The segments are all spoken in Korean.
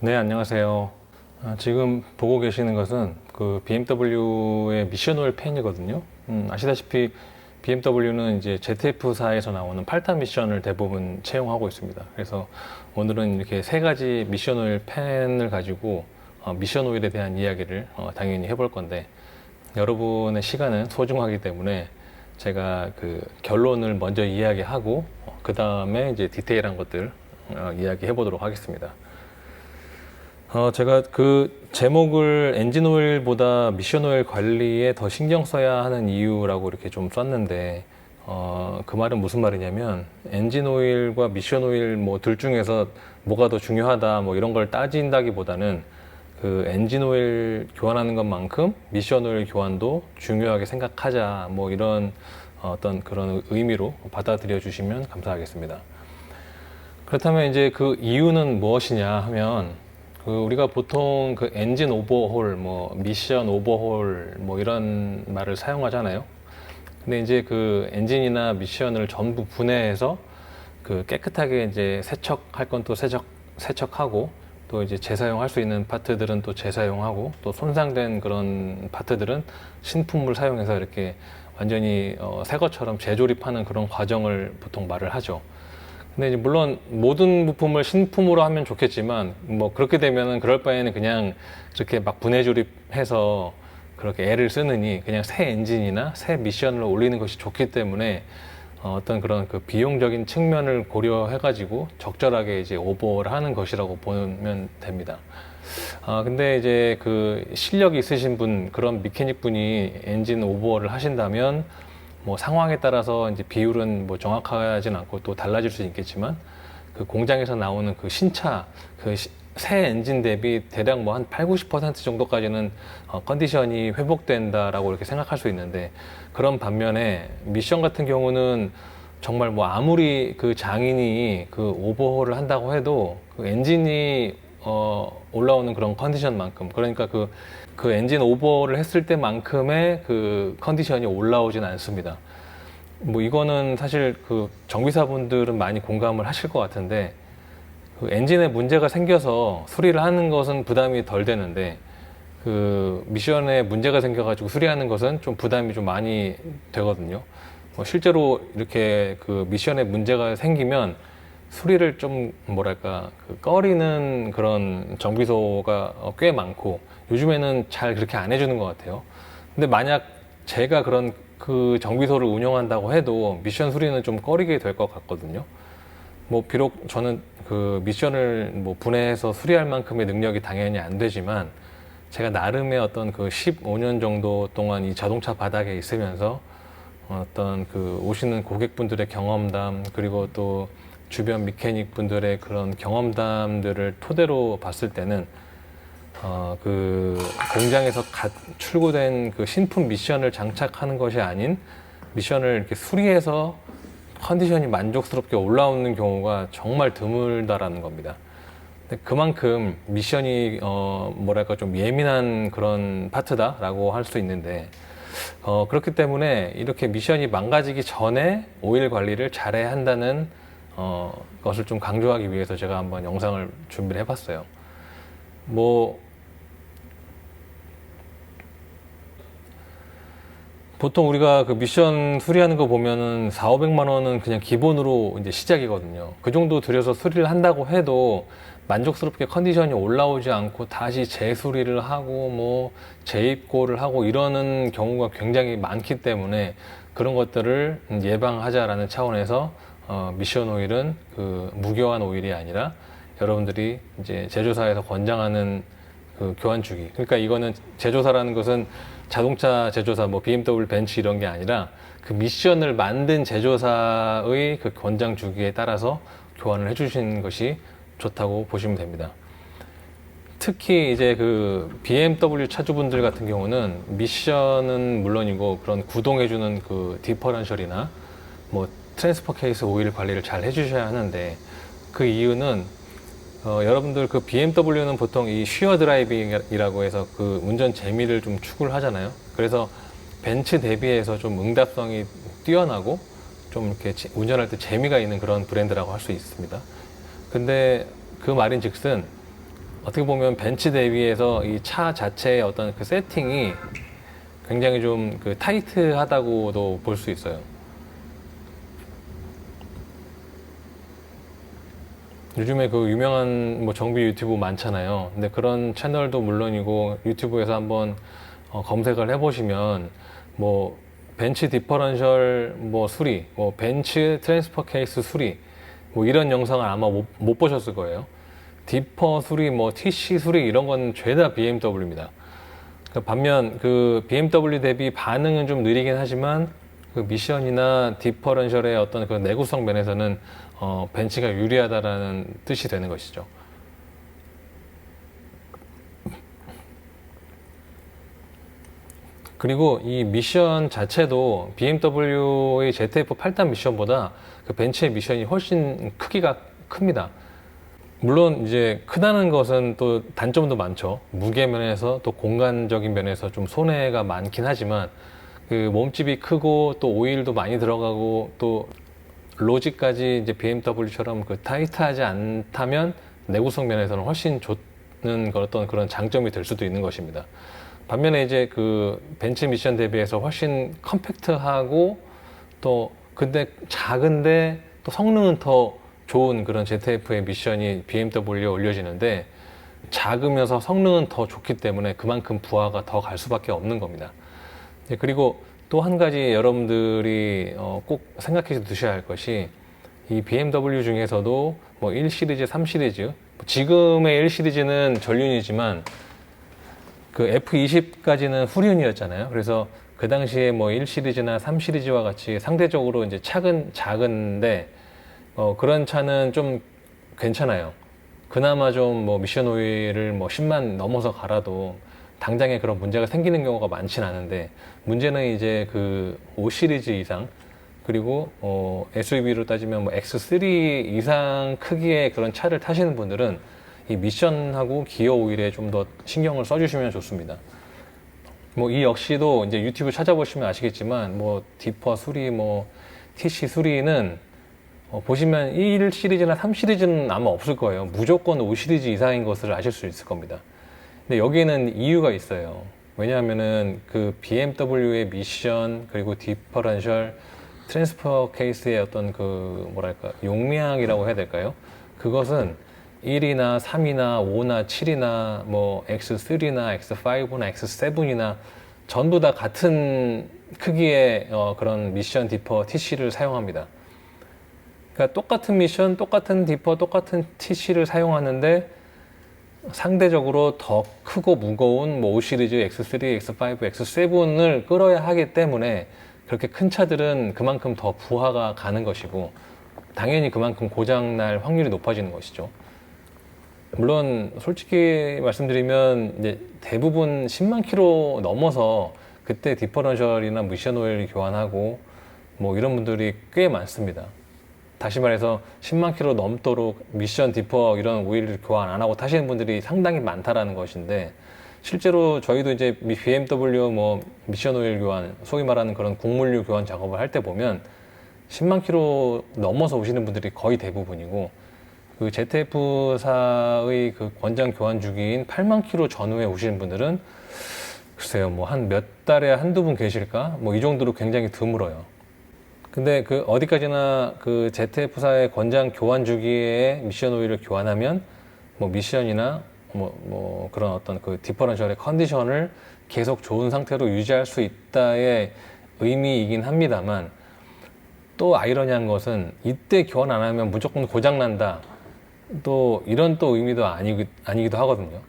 네, 안녕하세요. 지금 보고 계시는 것은 그 BMW의 미션 오일 팬이거든요. 아시다시피 BMW는 이제 ZF4에서 나오는 8탄 미션을 대부분 채용하고 있습니다. 그래서 오늘은 이렇게 세 가지 미션 오일 팬을 가지고 미션 오일에 대한 이야기를 당연히 해볼 건데, 여러분의 시간은 소중하기 때문에 제가 그 결론을 먼저 이야기하고 그 다음에 이제 디테일한 것들 이야기해 보도록 하겠습니다. 제가 그 제목을 엔진 오일보다 미션 오일 관리에 더 신경 써야 하는 이유라고 이렇게 좀 썼는데, 그 말은 무슨 말이냐면, 엔진 오일과 미션 오일 뭐 둘 중에서 뭐가 더 중요하다 뭐 이런 걸 따진다기보다는 그 엔진 오일 교환하는 것만큼 미션 오일 교환도 중요하게 생각하자, 뭐 이런 어떤 그런 의미로 받아들여 주시면 감사하겠습니다. 그렇다면 이제 그 이유는 무엇이냐 하면, 그 우리가 보통 그 엔진 오버홀, 뭐 미션 오버홀 뭐 이런 말을 사용하잖아요. 근데 이제 그 엔진이나 미션을 전부 분해해서 그 깨끗하게 이제 세척할 건 또 세척하고, 또 이제 재사용할 수 있는 파트들은 또 재사용하고, 또 손상된 그런 파트들은 신품을 사용해서 이렇게 완전히 새 것처럼 재조립하는 그런 과정을 보통 말을 하죠. 근데 이제 물론 모든 부품을 신품으로 하면 좋겠지만, 뭐 그렇게 되면은 그럴 바에는 그냥 이렇게 막 분해 조립해서 그렇게 애를 쓰느니 그냥 새 엔진이나 새 미션을 올리는 것이 좋기 때문에 어떤 그런 그 비용적인 측면을 고려해 가지고 적절하게 이제 오버를 하는 것이라고 보면 됩니다. 근데 이제 그 실력이 있으신 분, 그런 미케닉 분이 엔진 오버를 하신다면 뭐 상황에 따라서 이제 비율은 뭐 정확하진 않고 또 달라질 수 있겠지만, 그 공장에서 나오는 그 신차, 그 새 엔진 대비 대략 뭐 한 8, 90% 정도까지는 컨디션이 회복된다라고 이렇게 생각할 수 있는데, 그런 반면에 미션 같은 경우는 정말 뭐 아무리 그 장인이 그 오버홀을 한다고 해도 그 엔진이 올라오는 그런 컨디션만큼, 그러니까 그 엔진 오버를 했을 때만큼의 그 컨디션이 올라오진 않습니다. 뭐 이거는 사실 그 정비사분들은 많이 공감을 하실 것 같은데, 그 엔진에 문제가 생겨서 수리를 하는 것은 부담이 덜 되는데, 그 미션에 문제가 생겨가지고 수리하는 것은 좀 부담이 좀 많이 되거든요. 뭐 실제로 이렇게 그 미션에 문제가 생기면 수리를 좀 뭐랄까 그 꺼리는 그런 정비소가 꽤 많고, 요즘에는 잘 그렇게 안 해주는 것 같아요. 근데 만약 제가 그런 그 정비소를 운영한다고 해도 미션 수리는 좀 꺼리게 될 것 같거든요. 뭐 비록 저는 그 미션을 뭐 분해해서 수리할 만큼의 능력이 당연히 안 되지만, 제가 나름의 어떤 그 15년 정도 동안 이 자동차 바닥에 있으면서 어떤 그 오시는 고객분들의 경험담, 그리고 또 주변 미케닉 분들의 그런 경험담들을 토대로 봤을 때는 그 공장에서 출고된 그 신품 미션을 장착하는 것이 아닌 미션을 이렇게 수리해서 컨디션이 만족스럽게 올라오는 경우가 정말 드물다라는 겁니다. 근데 그만큼 미션이 뭐랄까 좀 예민한 그런 파트다라고 할 수 있는데, 그렇기 때문에 이렇게 미션이 망가지기 전에 오일 관리를 잘해야 한다는 것을 좀 강조하기 위해서 제가 한번 영상을 준비를 해봤어요. 뭐 보통 우리가 그 미션 수리하는 거 보면은 4, 500만 원은 그냥 기본으로 이제 시작이거든요. 그 정도 들여서 수리를 한다고 해도 만족스럽게 컨디션이 올라오지 않고 다시 재수리를 하고 뭐 재입고를 하고 이러는 경우가 굉장히 많기 때문에, 그런 것들을 예방하자라는 차원에서 미션 오일은 그 무교환 오일이 아니라 여러분들이 이제 제조사에서 권장하는 그 교환 주기. 그러니까 이거는 제조사라는 것은 자동차 제조사, 뭐 BMW, 벤츠 이런 게 아니라 그 미션을 만든 제조사의 그 권장 주기에 따라서 교환을 해주시는 것이 좋다고 보시면 됩니다. 특히 이제 그 BMW 차주분들 같은 경우는 미션은 물론이고 그런 구동해주는 그 디퍼런셜이나 뭐 트랜스퍼 케이스 오일 관리를 잘 해주셔야 하는데, 그 이유는 여러분들 그 BMW는 보통 이 쉬어 드라이빙이라고 해서 그 운전 재미를 좀 추구를 하잖아요. 그래서 벤츠 대비해서 좀 응답성이 뛰어나고 좀 이렇게 운전할 때 재미가 있는 그런 브랜드라고 할 수 있습니다. 근데 그 말인 즉슨 어떻게 보면 벤츠 대비해서 이 차 자체의 어떤 그 세팅이 굉장히 좀 그 타이트하다고도 볼 수 있어요. 요즘에 그 유명한 뭐 정비 유튜브 많잖아요. 근데 그런 채널도 물론이고 유튜브에서 한번 검색을 해보시면 뭐 벤츠 디퍼런셜 뭐 수리, 뭐 벤츠 트랜스퍼 케이스 수리, 뭐 이런 영상을 아마 못 보셨을 거예요. 디퍼 수리, 뭐 TC 수리 이런 건 죄다 BMW입니다. 반면 그 BMW 대비 반응은 좀 느리긴 하지만 그 미션이나 디퍼런셜의 어떤 그 내구성 면에서는 벤츠가 유리하다라는 뜻이 되는 것이죠. 그리고 이 미션 자체도 BMW의 ZF 8단 미션보다 그 벤츠의 미션이 훨씬 크기가 큽니다. 물론 이제 크다는 것은 또 단점도 많죠. 무게 면에서 또 공간적인 면에서 좀 손해가 많긴 하지만 그 몸집이 크고 또 오일도 많이 들어가고 또 로직까지 이제 BMW처럼 그 타이트하지 않다면 내구성 면에서는 훨씬 좋은 어떤 그런 장점이 될 수도 있는 것입니다. 반면에 이제 그 벤츠 미션 대비해서 훨씬 컴팩트하고 또 근데 작은데 또 성능은 더 좋은 그런 ZF의 미션이 BMW에 올려지는데 작으면서 성능은 더 좋기 때문에 그만큼 부하가 더 갈 수밖에 없는 겁니다. 그리고 또 한 가지 여러분들이 꼭 생각해 두셔야 할 것이 이 BMW 중에서도 뭐 1 시리즈, 3 시리즈, 지금의 1 시리즈는 전륜이지만 그 F20까지는 후륜이었잖아요. 그래서 그 당시에 뭐 1 시리즈나 3 시리즈와 같이 상대적으로 이제 작은데 그런 차는 좀 괜찮아요. 그나마 좀 뭐 미션 오일을 뭐 10만 넘어서 갈아도 당장에 그런 문제가 생기는 경우가 많진 않은데 문제는 이제 그 5 시리즈 이상 그리고 SUV로 따지면 뭐 X3 이상 크기의 그런 차를 타시는 분들은 이 미션하고 기어 오일에 좀 더 신경을 써주시면 좋습니다. 뭐 이 역시도 이제 유튜브 찾아보시면 아시겠지만 뭐 디퍼 수리, 뭐 TC 수리는 보시면 1 시리즈나 3 시리즈는 아마 없을 거예요. 무조건 5 시리즈 이상인 것을 아실 수 있을 겁니다. 근데 여기에는 이유가 있어요. 왜냐하면은 그 BMW의 미션 그리고 디퍼런셜 트랜스퍼 케이스의 어떤 그 뭐랄까 용량이라고 해야 될까요? 그것은 1이나 3이나 5나 7이나 뭐 X3나 X5나 X7이나 전부 다 같은 크기의 그런 미션 디퍼 TC를 사용합니다. 그러니까 똑같은 미션, 똑같은 디퍼, 똑같은 TC를 사용하는데 상대적으로 더 크고 무거운 뭐 5 시리즈, X3, X5, X7을 끌어야 하기 때문에 그렇게 큰 차들은 그만큼 더 부하가 가는 것이고 당연히 그만큼 고장날 확률이 높아지는 것이죠. 물론 솔직히 말씀드리면 이제 대부분 10만 킬로 넘어서 그때 디퍼런셜이나 미션 오일 교환하고 뭐 이런 분들이 꽤 많습니다. 다시 말해서 10만 킬로 넘도록 미션 디퍼 이런 오일을 교환 안 하고 타시는 분들이 상당히 많다라는 것인데 실제로 저희도 이제 BMW 뭐 미션 오일 교환, 소위 말하는 그런 곡물류 교환 작업을 할 때 보면 10만 킬로 넘어서 오시는 분들이 거의 대부분이고 그 ZF사의 그 권장 교환 주기인 8만 킬로 전후에 오시는 분들은 글쎄요 뭐 한 몇 달에 한두 분 계실까? 뭐 이 정도로 굉장히 드물어요. 근데 그 어디까지나 그 ZF사의 권장 교환 주기에 미션 오일을 교환하면 뭐 미션이나 뭐 그런 어떤 그 디퍼런셜의 컨디션을 계속 좋은 상태로 유지할 수 있다의 의미이긴 합니다만 또 아이러니한 것은 이때 교환 안 하면 무조건 고장 난다. 또 이런 또 의미도 아니기도 하거든요.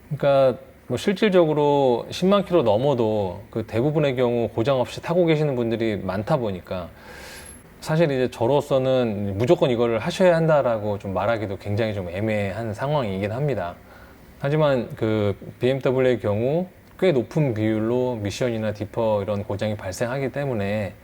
그러니까 뭐 실질적으로 10만 킬로 넘어도 그 대부분의 경우 고장 없이 타고 계시는 분들이 많다 보니까 사실 이제 저로서는 무조건 이걸 하셔야 한다라고 좀 말하기도 굉장히 좀 애매한 상황이긴 합니다. 하지만 그 BMW의 경우 꽤 높은 비율로 미션이나 디퍼 이런 고장이 발생하기 때문에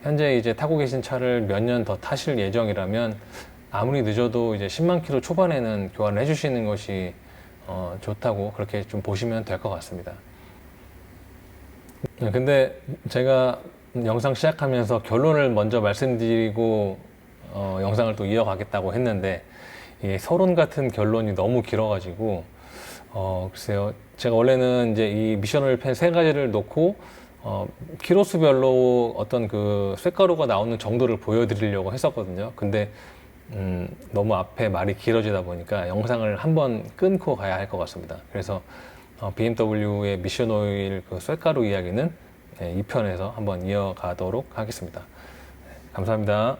현재 이제 타고 계신 차를 몇 년 더 타실 예정이라면 아무리 늦어도 이제 10만 킬로 초반에는 교환을 해주시는 것이 좋다고 그렇게 좀 보시면 될 것 같습니다. 근데 제가 영상 시작하면서 결론을 먼저 말씀드리고 영상을 또 이어가겠다고 했는데 이 서론 같은 결론이 너무 길어가지고 글쎄요. 제가 원래는 이제 이 미션 오일 팬 세 가지를 놓고 키로수별로 어떤 그 쇳가루가 나오는 정도를 보여드리려고 했었거든요. 근데 너무 앞에 말이 길어지다 보니까 영상을 한번 끊고 가야 할 것 같습니다. 그래서 BMW의 미션 오일 그 쇳가루 이야기는 2편에서 한번 이어가도록 하겠습니다. 감사합니다.